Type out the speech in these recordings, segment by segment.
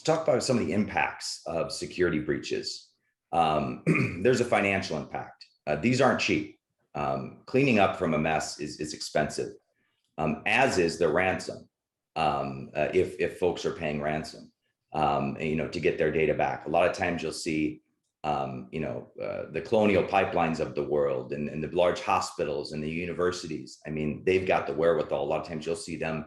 talk about some of the impacts of security breaches. There's a financial impact. These aren't cheap. Cleaning up from a mess is expensive, as is the ransom. If folks are paying ransom, to get their data back. A lot of times you'll see, the Colonial Pipelines of the world and the large hospitals and the universities. I mean, they've got the wherewithal. A lot of times you'll see them,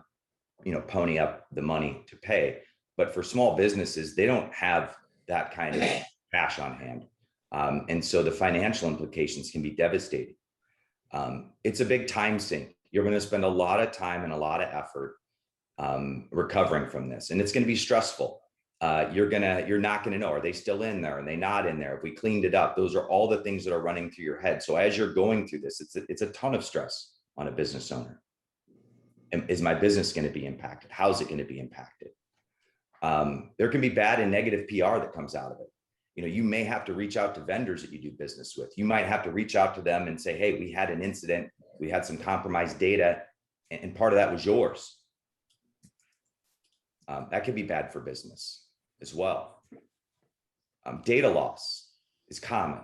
pony up the money to pay. But for small businesses, they don't have that kind of cash on hand. And so the financial implications can be devastating. It's a big time sink. You're going to spend a lot of time and a lot of effort recovering from this. And it's going to be stressful. You're not going to know, are they still in there? Are they not in there? If we cleaned it up, those are all the things that are running through your head. So as you're going through this, it's a ton of stress on a business owner. Is my business going to be impacted? How's it going to be impacted? There can be bad and negative PR that comes out of it. You may have to reach out to vendors that you do business with. You might have to reach out to them and say, hey, we had an incident. We had some compromised data, and part of that was yours. That could be bad for business as well. Data loss is common.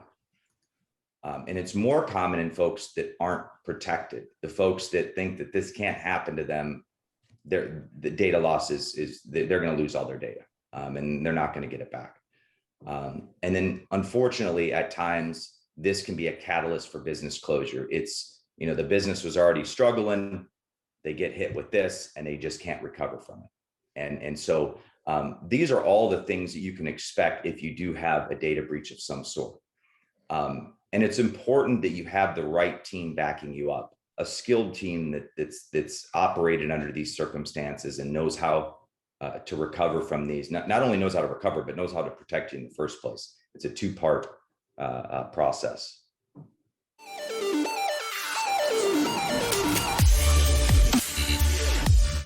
And it's more common in folks that aren't protected. The folks that think that this can't happen to them, the data loss is they're going to lose all their data, and they're not going to get it back. And then unfortunately, at times, this can be a catalyst for business closure. It's, the business was already struggling. They get hit with this and they just can't recover from it. And so these are all the things that you can expect if you do have a data breach of some sort. And it's important that you have the right team backing you up, a skilled team that's operated under these circumstances and knows how to recover from these. Not only knows how to recover, but knows how to protect you in the first place. It's a two-part process.